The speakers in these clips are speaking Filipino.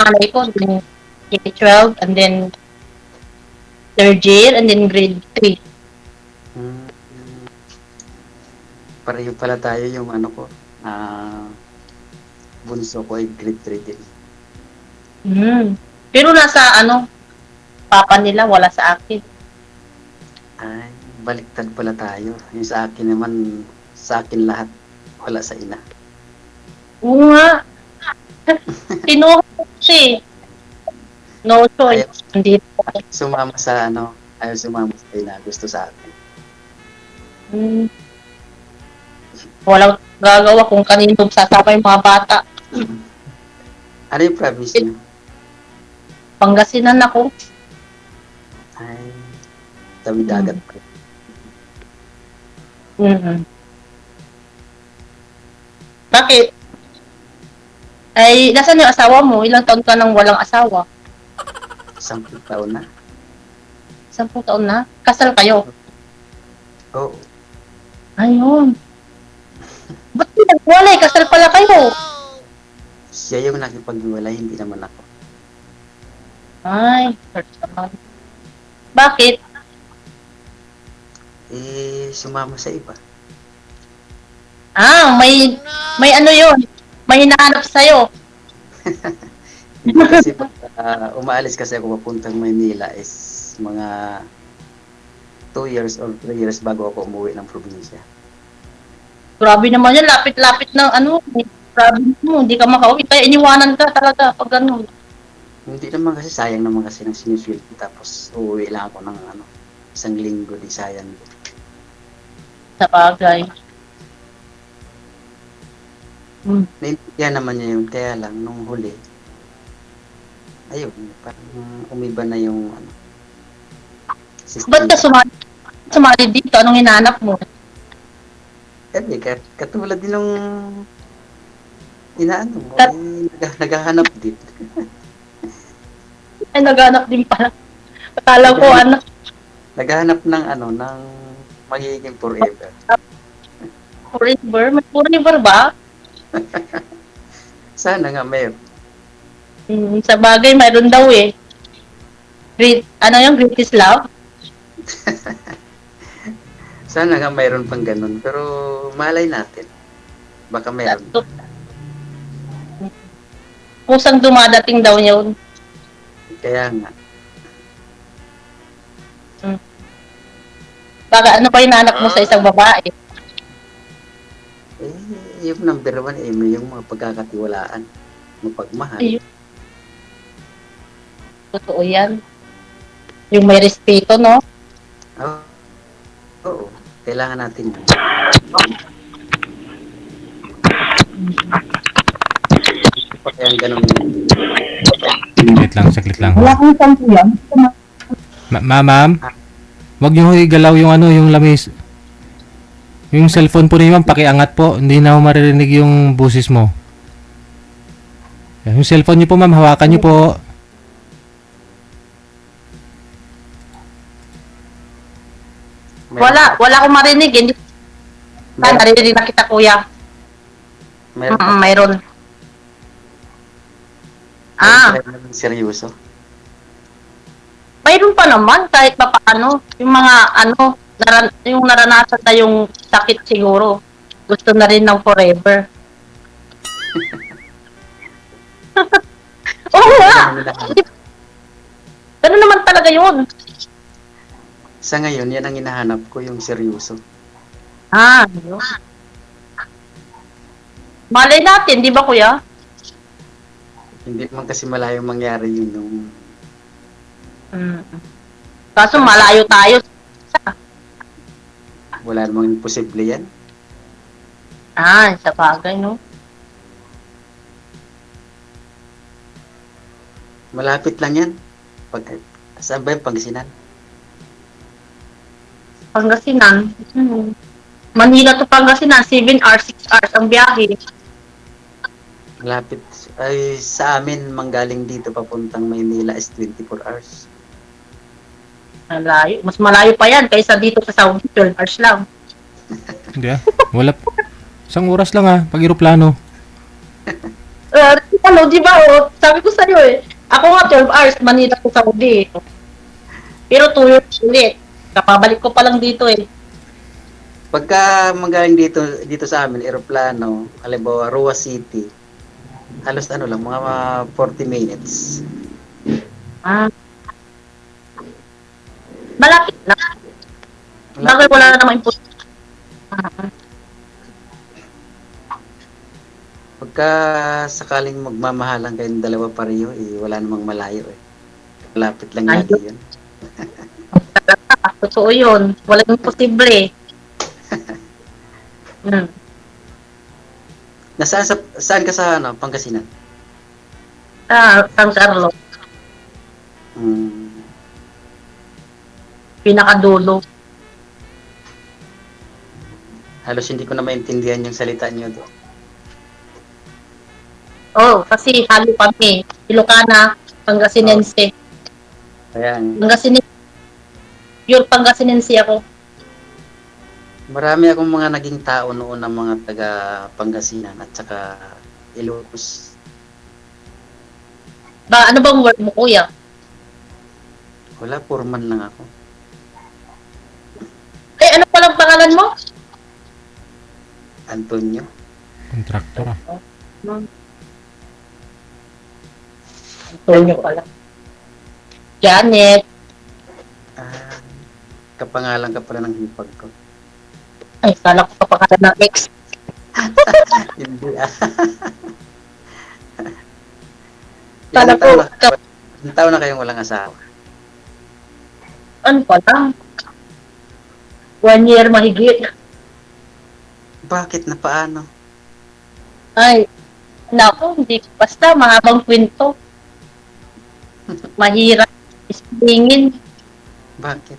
nanay ko, K-12, and then third year, and then grade 3. Hmm, pareho pala tayo yung ano ko, bunso ko ay grade 3 din. Pero nasa papa nila, wala sa akin. Ay, baliktad pala tayo. Yung sa akin naman, sa akin lahat, wala sa ina. Oo nga. Kinuha ko kasi. No choice. Ayaw, Hindi. ayaw sumama sa ano, ayaw sumama sa ina, gusto sa akin. Hmm, walang gagawa kung kanino sasama yung mga bata. Ano yung province niyo? Pangasinan ako. Ay, tabi dagat Mm. pa. Mm. Bakit? Ay, nasaan yung asawa mo? Ilang taon ka nang walang asawa? 10 taon na. 10 taon na? Kasal kayo? Oo. Ayun. Ba't di nagwalay? Kasal pala kayo. Siya yung nakipaghiwalay, hindi naman ako. Ay, search naman. Bakit? Sumama sa iba. May ano yun. May hinahanap sa'yo. Hindi kasi pag umaalis kasi ako papuntang Maynila is mga 2 years or 3 years bago ako umuwi ng probinsya. Grabe naman yan. Lapit-lapit ng province mo. Hindi ka makauwi. Kaya iniwanan ka talaga pag ano. Hindi naman kasi sayang naman kasi ng sinisweldo tapos uuwi lang ako ng 1 linggo, di sayang. Sa bagay. Hmm. Naintindihan naman niya yun, kaya lang nung huli, ayun, parang umiba na yung Ba't ka sistema. sumali dito? Anong hinahanap mo? Kasi katulad din nung inaano mo, Kat- naghahanap din. Ay, naghanap din pala. Akala ko Naghahanap, naghahanap ng ng magiging forever. forever. May forever ba? Sana nga meron. Sa bagay, mayroon daw eh. Ano yung greatest love? Sana nga mayroon pang ganun, pero malay natin. Baka meron. Kusang dumadating daw yun. Kaya nga, Baka ano pa hinahanap mo sa isang babae? yung number 1 may yung mga pagkakatiwalaan, mapagmahal. Ayun, totoo yan. Yung may respeto, no? Oo, oo, kailangan natin yun. Pa kaya ang ganun. Saglit lang ho. Wala kang sampu yan. Ma'am, wag niyo ho igalaw yung yung lamis. Yung cellphone po niyo, ma'am, pakiangat po. Hindi na ho maririnig yung boses mo. Yung cellphone niyo po, ma'am, hawakan niyo po. Meron Wala akong marinig. Hindi meron, narinig na kita, kuya. meron pa, Mayroon. meron pa Ah, rin ng seryoso. mayroon pa naman kahit pa paano. Yung mga yung naranasan na yung sakit siguro. Gusto na rin ng forever. Oo Yan nga. ang hinahanap. Ganun naman talaga yun. Sa ngayon, yan ang hinahanap ko, yung seryoso. Yun. Malay natin, di ba kuya? Hindi man kasi malayong mangyari yun nung Mm. Kaso parang malayo tayo. wala namang imposible yan. Sa bagay, no? Malapit lang yan. Saan ba yung Pangasinan? Pangasinan. Manila to Pangasinan, 7 hours, 6 hours ang biyahe. Malapit. Ay, sa amin, manggaling dito papuntang Maynila is 24 hours. Malayo. Mas malayo pa yan kaysa dito sa Saudi, 12 hours lang. Hindi ah. Wala. Isang oras lang ah, pag eroplano. Ano, di ba, sabi ko sa'yo ako nga 12 hours, Manila to Saudi. Pero 2 years ulit. Kapabalik ko pa lang dito Pagka magaling dito sa amin, eroplano, halimbawa Roa City, halos ano lang, mga 40 minutes. Ah, malapit na. Bakit Malapit wala lang. na namang impos? Pagka sakaling magmamahalan kayong dalawa pareho, wala namang malayo Malapit lang lagi Ayun. yun. Totoo yun. Walang imposible. Hmm. Saan ka sa Pangasinan? San Carlos, Hmm, pinakadulo. halos hindi ko na maintindihan yung salita niyo doon. Kasi halo kami. Ilocana, Pangasinense. Ayan. Pangasinense, pure Pangasinense ako. Marami akong mga naging tao noon ng mga taga Pangasinan at saka Ilocos. Ano bang work mo, kuya? Wala, foreman lang ako. Ano palang pangalan mo? Antonio. Kontraktor ah. Antonio pala. Janet. Ah, kapangalan ka pala ng hipag ko. Ay, kala ko pa pangalan ng ex. Hindi Kala Ilang ko, ilang taon na kayong walang asawa? ano pa lang? 1 year mahigit. Bakit na paano? Ay, naku, hindi. Basta, mahabang kwento. Mahirap. Isingin. Bakit?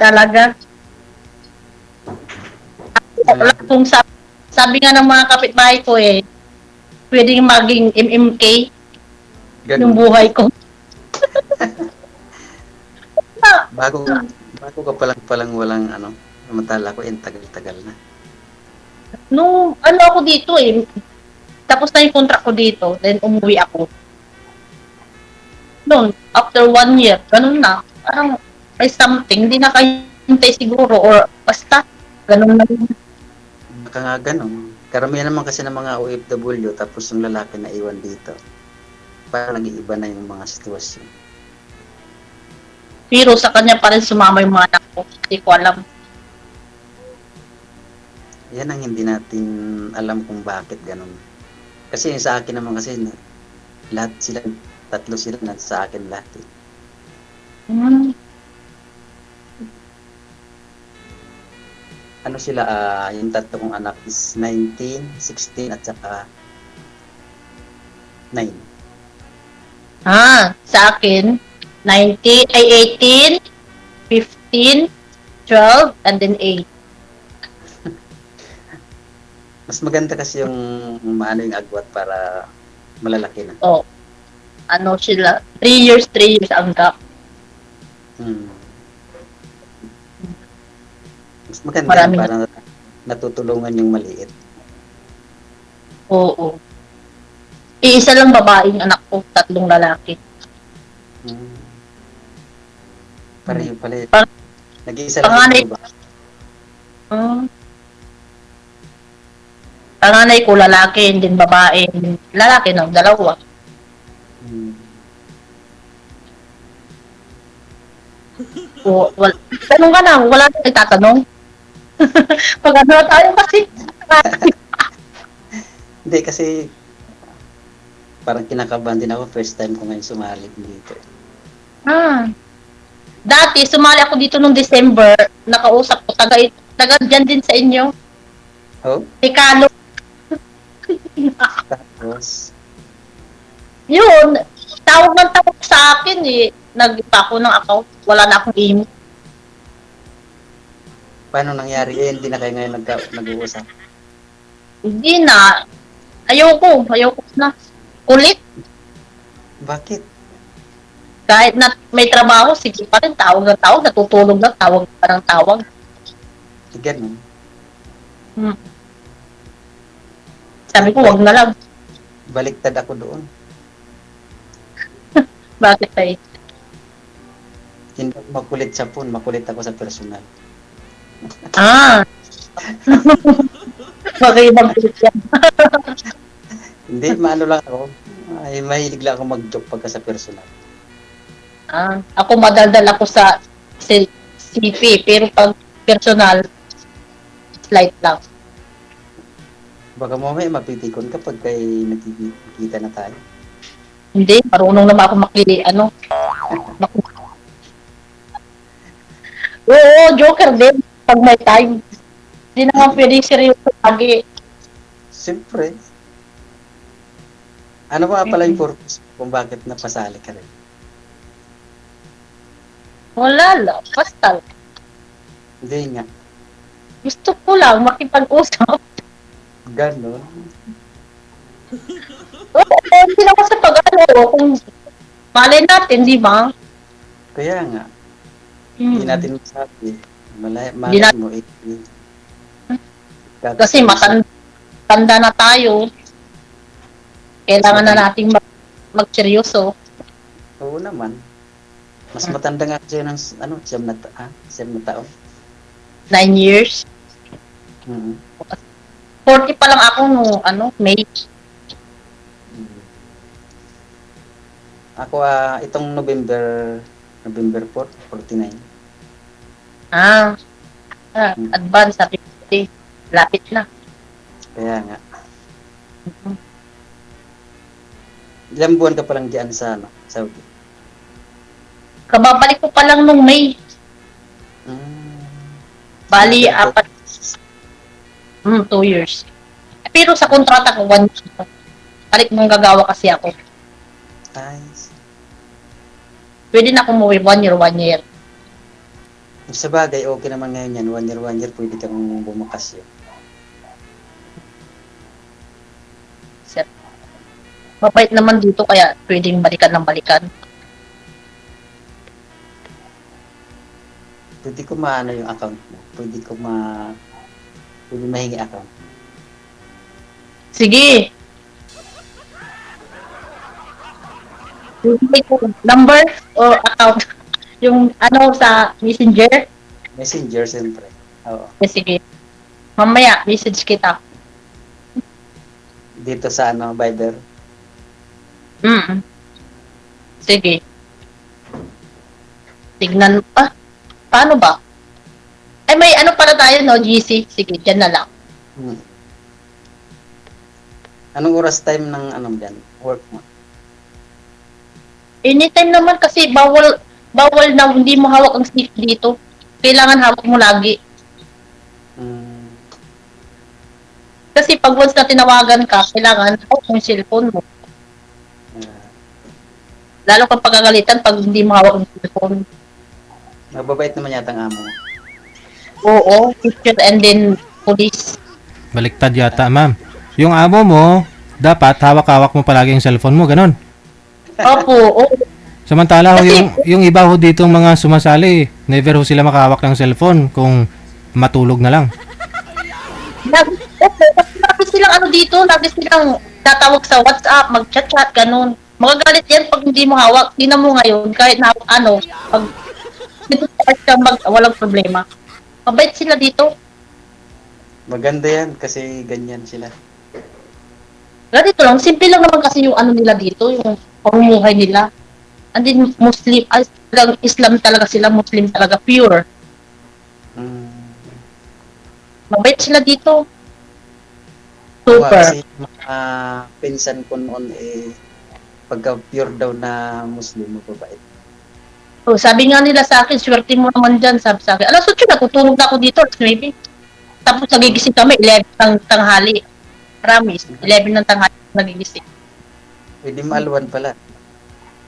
Talaga. Wala. Kung sabi nga ng mga kapitbahay ko pwedeng maging MMK yung Ganun. buhay ko. Bago ka palang walang namantala ko tagal-tagal na. Nung ako dito tapos na yung contract ko dito, then umuwi ako. Noon, after 1 year, ganun na. Parang may something, hindi na kayo hintay siguro or basta, ganun na rin. Baka nga ganun. Karamihan naman kasi ng mga OFW tapos yung lalaki na iwan dito. Parang nag-iiba na yung mga sitwasyon. Pero sa kanya pa rin sumama yung mga anak ko. Hindi ko alam. Yan ang hindi natin alam kung bakit ganun. Kasi sa akin naman kasi lahat sila, tatlo sila na sa akin lahat. Ano sila, yung tatlo kong anak is 19, 16 at saka 9. Sa akin, 18, 15, 12, and then 8. Mas maganda kasi yung maano yung agwat para malalaki na. Sila, 3 years ang gap. Mas maganda Marami para natutulungan yung maliit. Oo. Iisa lang babaeng anak ko, 3 lalaki. Pareho pala. Nag-iisa Panganay lang ba? Panganay ko lalaki, and then babae. Lalaki na, 2. Tanong ka na, wala na nagtatanong. Pag ano tayo kasi. Hindi kasi parang kinakabahan din ako first time ko ngayon sumali dito. Dati, sumali ako dito nung December, nakausap ko, taga dyan din sa inyo. Tikalo. Tapos, Yun, tawag sa akin nag-ipa ako ng account, wala na akong email. paano nangyari? Hindi na kayo ngayon nag-uusap. Hindi na. Ayoko na. Kulit. Bakit? Kahit na may trabaho, sige pa rin, tawag ng tawag, natutulog lang, tawag pa ng tawag. Ganun. Sabi ko, wag na lang. baliktad ako doon. Bakit tayo? Hindi ako makulit sa phone, makulit ako sa personal. Ah. Okay, mag-ulit yan. Hindi, maano lang ako. Ay, mahilig lang ako mag-joke pagka sa personal. Ah, ako madaldal ako sa CP, pero pag personal, slight lang. Baka mamaya mapitikon ka pag kay nakikita na tayo. Hindi, marunong naman ako Oo, joker din. Pag may time. Hindi naman pwedeng seryoso lagi. Siyempre. Ano ba pala yung purpose kung bakit napasali ka rin? Wala lang. Basta. Hindi nga. Gusto ko lang makipag-usap. Ganon. Oo, hindi naman sa kung malay natin, di ba? Kaya nga. Hindi natin masabi. Hindi Malay mo. Kasi matanda na tayo. Kailangan na nating magseryoso. Oo naman. Mas matanda nga siya ng siyam na taon. 9 years. Mhm. 40 pa lang ako no, May. Ako itong November 4, 49. Advance sa 50. Lapit na. Kaya nga. Ilang buwan ka pa lang diyan sa Saudi? Kababalik ko pa lang nung May. Bali, 2 years. Pero sa kontrata ko, 1 year. Balik mong gagawa kasi ako. Nice. Pwede na akong umuwi 1 year, 1 year. Sa bagay, okay naman ngayon yan. 1 year, pwede kang bumakasyon. Sir. Mabait naman dito kaya pwedeng balikan ng balikan. Pwede ko maano yung account mo. Pwede mahingi account. Sige. Number o account? Yung sa Messenger? Messenger, siyempre. Oo. Sige. Mamaya, message kita. Dito sa Viber. Sige. Tignan pa. Paano ba? Ay, may pala tayo, no? GC. Sige, dyan na lang. Anong oras time ng dyan? Work mo? Anytime naman kasi bawal na hindi mo hawak ang stick dito. Kailangan hawak mo lagi. Kasi pag once na tinawagan ka, kailangan hawak mo yung cellphone mo. Lalo kang pagagalitan pag hindi mo hawak ang cellphone. Mababait naman yata ang amo. Oo, teacher and then police. Baliktad yata, ma'am. Yung amo mo, dapat hawak-hawak mo palagi yung cellphone mo, ganon. Opo, oo. Samantala ho, Kasi- yung iba ho dito mga sumasali, never ho sila makahawak ng cellphone kung matulog na lang. Lagi silang dito, lagi silang tatawag sa WhatsApp, mag-chat-chat, ganun. Magagalit yan pag hindi mo hawak. Tingnan mo ngayon, kahit na pag dito ka walang problema. Mabait sila dito. Maganda yan kasi ganyan sila. Ganito lang, simple lang naman kasi yung nila dito, yung pamumuhay nila. And then Muslim, Islam talaga sila, Muslim talaga, pure. Mabait sila dito. Super. Kasi mga pinsan ko noon pagka pure daw na Muslim, mababait. So, sabi nga nila sa akin, swerte mo naman dyan, sabi sa akin. Alas 8 natutulog na ako dito, maybe. Tapos nagigising kami, 11 ng tanghali. Promise, 11 ng tanghali nagigising. Pwede maaluan pala.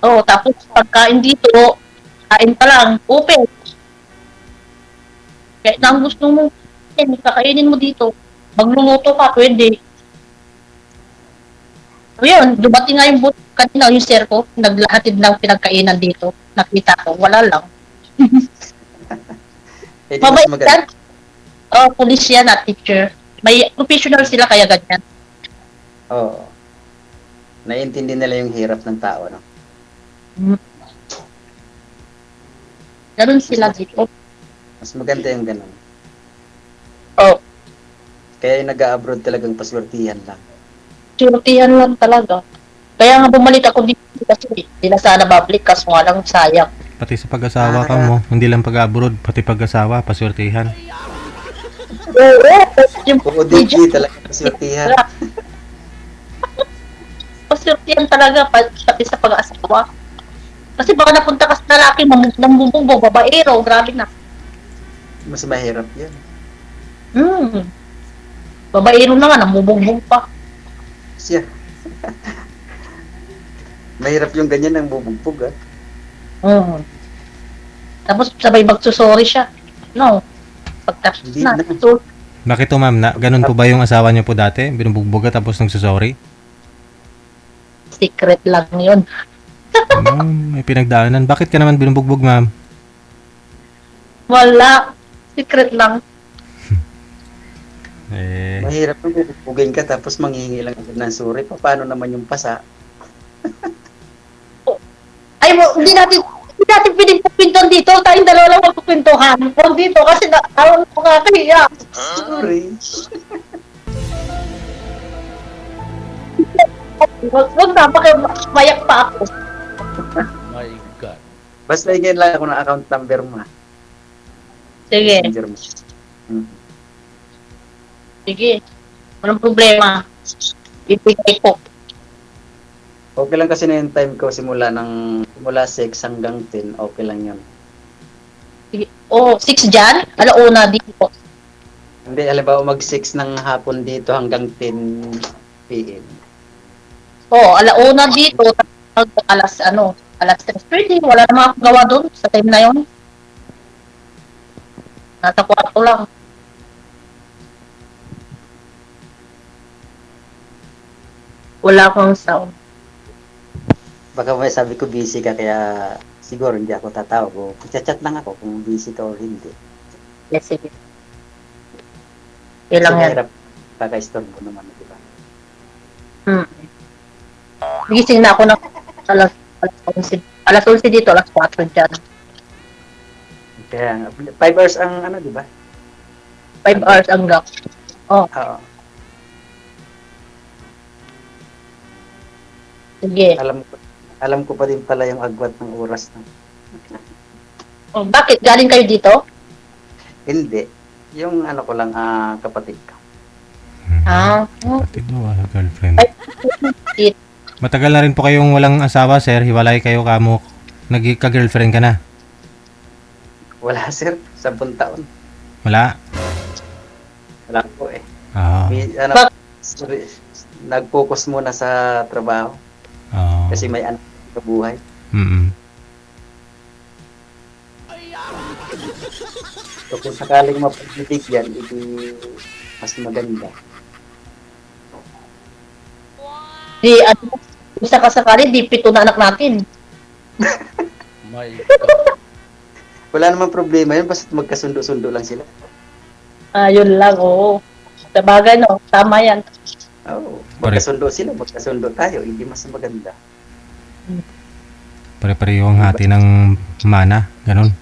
Oo, tapos pagkain dito, kain pa lang, open. Kahit na ang gusto mo, kakainin mo dito. Magluluto ka, pwede. So yun, dumating nga yung kanina, yung sir ko, naglahatid ng pinagkainan dito. Nakita ko, wala lang. Mas Mabait maganda. yan. Police yan at teacher. May professional sila kaya ganyan. Oo. naiintindi nila yung hirap ng tao, no? Hmm. Ganun sila dito. Mas maganda yung ganun. Oh, Kaya yung nag-abroad talagang paswertihan lang. surtihan lang talaga. Kaya nga bumalik ako dito kasi hindi na sana babalik kaso nga lang sayang. Pati sa pag-asawa ka mo, hindi lang pag-abroad, pati pag-asawa, paswertihan. Oo, yung ODG talaga paswertihan. pasurtihan talaga pati sa pag-asawa. Kasi baka napunta ka sa lalaki, nambubugbog, babaero, grabe na. Mas mahirap yun. Hmm. Babaero na nga, nambubugbog pa. Siya. Mahirap yung ganyan ng bubugbog, ah. Hmm. Tapos sabay magsusorry siya. No. Pagtapos Hindi na. na. So, Bakit to ma'am? Ganun po ba yung asawa niyo po dati? Binubugbog ka tapos nagsusorry? secret lang yun. May pinagdaanan. Bakit ka naman binubugbog ma'am? Wala. Secret lang. Mahirap yung bubugbugin ka tapos manghihingi lang agad ng sorry. Paano naman yung pasa? Ay, hindi natin pwedeng pupintuhan dito. Tayong dalawa lang magpupintuhan. Huwag dito kasi alam ko kakahiya. Sorry. Huwag na, mayak pa ako. My God. Basta hingin lang ako ng account number mo, ah. Sige, Messenger mo. Hmm. sige. Walang problema. Ibigay ko. Okay lang kasi na yung time ko simula 6 hanggang 10, okay lang yun. Sige. Oh, 6 dyan? Alauna dito. Hindi, halimbawa mag 6 ng hapon dito hanggang 10 PM. Oh, alauna dito. Alas 3. Pwede, wala naman ako gawa doon sa time na yun. Nasa kwarto lang. Wala akong sound. Baka may sabi ko busy ka kaya siguro hindi ako tatawag o chat lang ako kung busy ka o hindi. Yes, sige. Kailang Kasi yan. mahirap kaka-istorbo naman, di ba? Gising na ako ng alas 11 dito, alas 4 dyan. Kaya 5 hours ang ano, di ba? 5 hours ang gap. Oh, Oo. sige. Alam ko pa din pala yung agwat ng oras na. Oh, bakit? Galing kayo dito? Hindi. Yung ano ko lang, kapatid ko. Ah, oh, Pati do, girlfriend. it. Matagal na rin po kayong walang asawa, sir. Hiwalay kayo kamo. Nagka-girlfriend ka na. Wala sir, 10 taon. Wala? Wala po eh. Oo. Sorry, nag-focus muna sa trabaho Oo. kasi may anak sa buhay. Mm-mm. So kung sakaling mapagbibigyan, edi mas maganda. Di, isa ka sakali, di 7 na anak natin. My God. Wala namang problema yun, basta magkasundo-sundo lang sila. Yun lang, oo. Sa bagay, no? Tama yan. Oo, magkasundo sila, magkasundo tayo, hindi mas maganda. Pare-pareho ang hati ng mana. Ganon.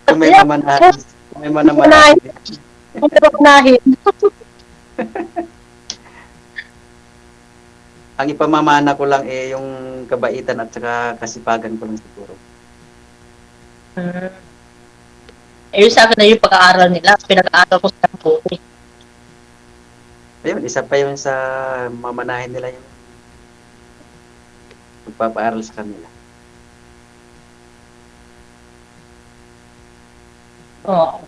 Kung may mamanahan, kung may mamanahan, Kung nahin. ang ipamamana ko lang eh yung kabaitan at saka kasipagan ko lang siguro. Yung sa akin na yung pag-aaral nila. Pinag-aaral ko sa buhay. Ayun, isa pa yun sa mamanahin nila yung magpapaaral sa kanila. Oo.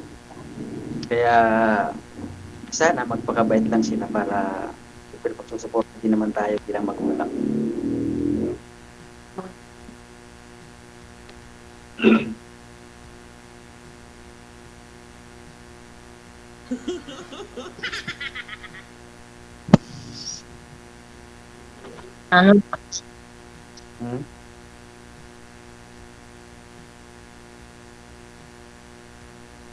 Kaya sana magpakabait lang sila para siyempre pagsusupport din naman tayo bilang magulang. Ano? Hmm?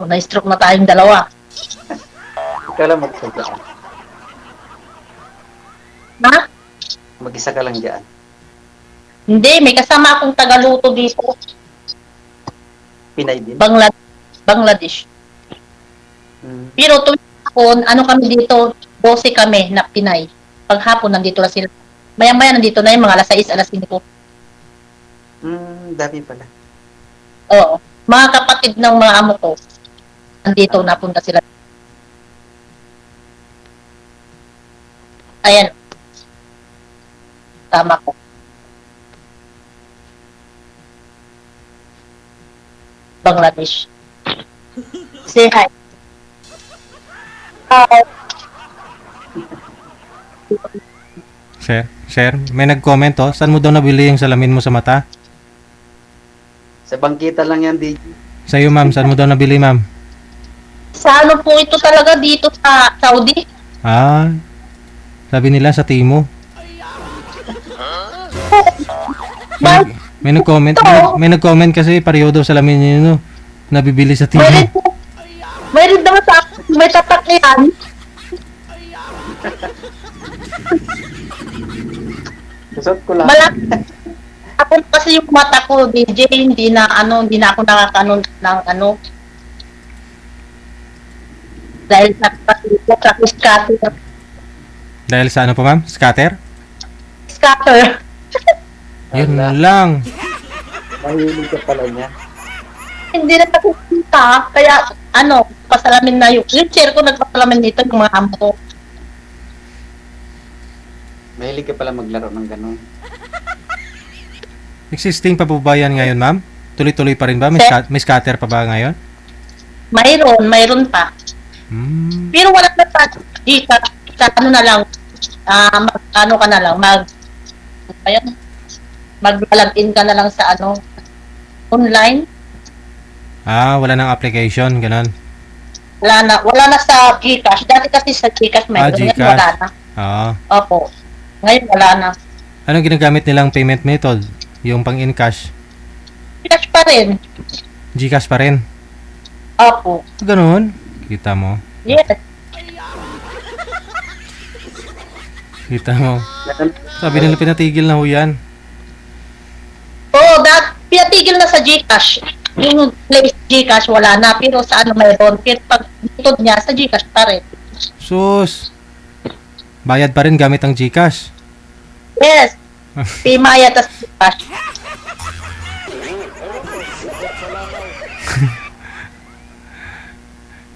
Na-stroke na tayong dalawa. Ikaw lang magsasabi. Mag-isa ka lang dyan. Hindi, may kasama akong tagaluto dito. Pinay din. Bangladesh. Mm. Pero tuwing hapon, ano kami dito, 12 kami na Pinay. Paghapon, nandito na sila. Maya-maya, nandito na yung mga alas 6, alas 5. Dami pala. Oo. Mga kapatid ng mga amo ko, nandito, napunta sila. Ayan. Tama ko. Bangladesh. Say hi. Hi. Sir, may nag-comment oh. Saan mo daw nabili yung salamin mo sa mata? Sa bangkita lang yan, DJ. Sa'yo ma'am, saan mo daw nabili ma'am? Sa ano po ito talaga dito sa Saudi? Ah, sabi nila sa Timo. Ba- May nag-comment, may nag-comment kasi pareho daw salamin niyo no, nabibili sa Timo. Mayroon naman sa akin, may tatak yan. Susot ko lang. Malaki. Ako kasi yung mata ko, DJ, hindi na ako nakakanon ng ano. Dahil sa scatter. Dahil sa ano po ma'am? Scatter? Scatter. Yun Ala. lang. Mahilig ka pala niya. Hindi na nakikita, kaya pasalamin na yung chair ko nagpasalamin dito yung mga amo ko. Mahilig ka pala maglaro ng ganun. Existing pa po ba yan ngayon ma'am? Tuloy-tuloy pa rin ba? May scatter pa ba ngayon? Mayroon pa. Pero wala na pa. Sa ano na lang, ano ka na lang, mag-login ka na lang sa online. Wala nang application, ganun. Wala na sa GCash. Dati kasi sa GCash mayroon, ngayon GCash. wala na. Opo. Ngayon wala na. Anong ginagamit nilang payment method? Yung pang in-cash? GCash pa rin. GCash pa rin? Opo. Ganun? Kita mo? Yes. Kita mo? Sabi nila pinatigil na ho yan. Oo, pinatigil na sa GCash. Yung place GCash wala na, pero sa mayroon. Pero pag metod niya, sa GCash pa rin. Sus! Bayad pa rin gamit ang GCash. Yes. Pimaya tas GCash.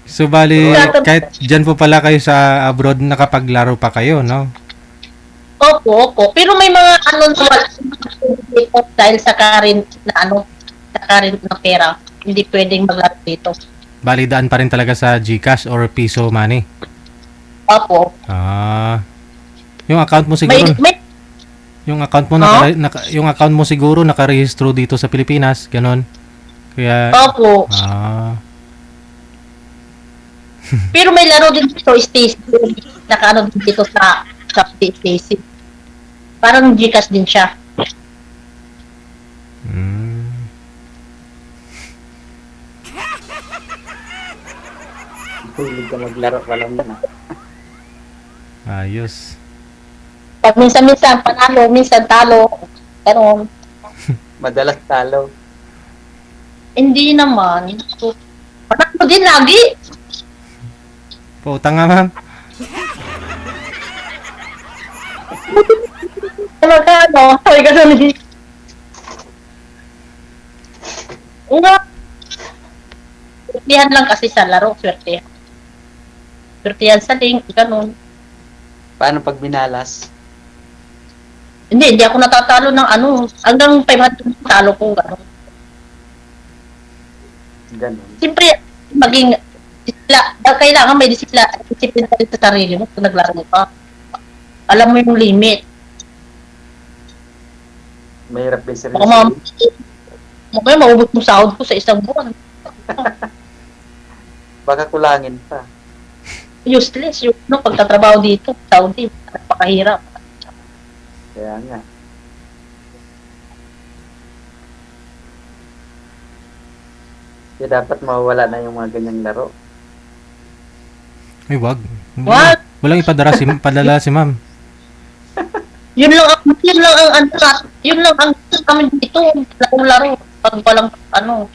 So bali, kahit dyan po pala kayo sa abroad, nakapaglaro pa kayo, no? Opo. Pero may mga dito dahil sa current na pera. Hindi pwedeng maglaro dito. Bali, daan pa rin talaga sa GCash or piso money. Opo. Yung account mo siguro, yung account mo yung account mo siguro nakarehistro dito sa Pilipinas, ganon. Kaya Opo. Pero may laro din dito, Stacy. Nakaano din dito sa Shopee, Stacy. Parang GCash din siya. Mahilig ka maglaro ka lang na. Ayos. Pag minsan panalo, minsan talo. Ganun. Madalas talo. Hindi naman. Panalo din lagi. Pautang nga ma'am. Magkano? Ay, ganun din. Nga. Swertihan lang kasi sa laro, swertihan. Swertihan sa link, ganun. Paano pag binalas? Hindi ako natatalo ng hanggang 500 talo ko, ganun. Ganun. Siyempre, kailangan may disiplina rin sa sarili mo kung naglaro ka. Alam mo yung limit. Mahirap din sa Kaya maubos mo sahod ko sa isang buwan. Baka kulangin pa. Useless yung pagtatrabaho dito, Saudi, napakahirap. Kaya nga. Kaya dapat mawawala na yung mga ganyang laro. Ay, wag. Wag. Walang padala si ma'am. Yun lang ang, yun lang ang kami dito, laro-laro. Pag walang, ano,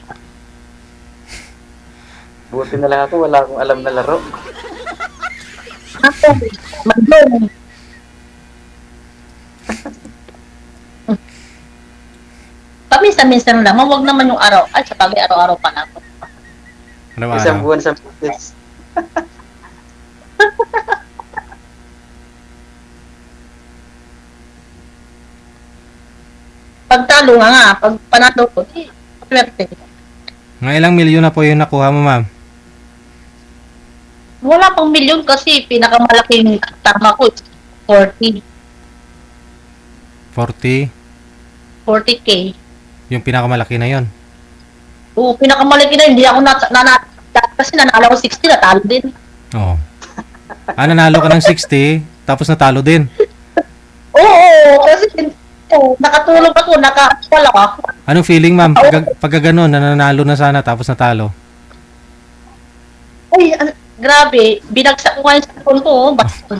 Buti na lang ako, wala akong alam na laro. ako, mag-doon. Paminsan-minsan lang, wag naman yung araw. Ay, sa bagay, araw-araw pa na ako. Isang Araw-araw. buwan sa practice. Pag talo nga, pag panalo ko, di, swerte. Mga ilang milyon na po yung nakuha mo, ma'am? Wala pang milyon kasi pinakamalaking tama ko, 40, 40? 40K. Yung pinakamalaki na yon. Oo, pinakamalaki na, hindi ako kasi nanalo ko 60, natalo din. Oo. Nanalo ka ng 60, tapos natalo din. Oo, kasi nakatulog ako, wala ako. Anong feeling, ma'am? Pagka ganun, nananalo na sana, tapos natalo. Ay, grabe, binagsak ko nga yung cellphone ko, basta.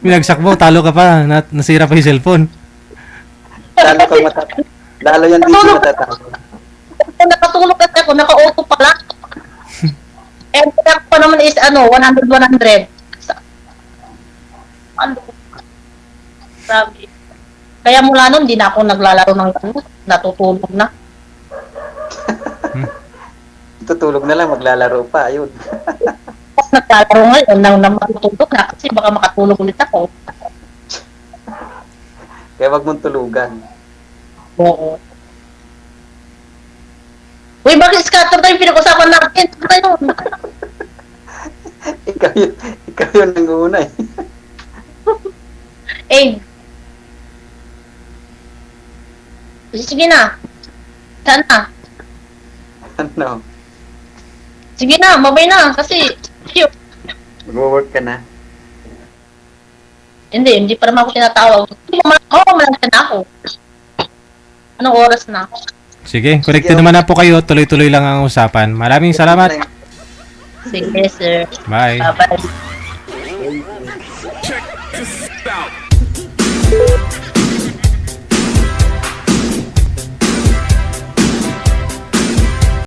Binagsak mo, talo ka pa, nasira pa yung cellphone. Lalo kang matatalo. Lalo yan dito matatalo. Nakatulog kasi ako, naka-auto pala. And kaya ko naman is, 100. Ano? Grabe. Kaya mula nun, di na ako naglalaro ng ganun. Natutulog na. Tutulog na lang, maglalaro pa. Ayun. Tapos naglalaro ngayon, nang matutulog na kasi baka makatulog ulit ako. Kaya wag mong tulugan. Oo. Uy, bakit scatter tayo pinag-usapan natin? Ano yun? Ikaw yun nanguna eh. Eh. Sige na. Sana. Ano? Sige na, mabay na. Kasi, Mag-work ka na. hindi pa naman ako tinatawag. Malaki na ako. Anong oras na? Sige, connected naman na po kayo. Tuloy-tuloy lang ang usapan. Maraming salamat. Sige, sir. Bye. Bye-bye. Check this out.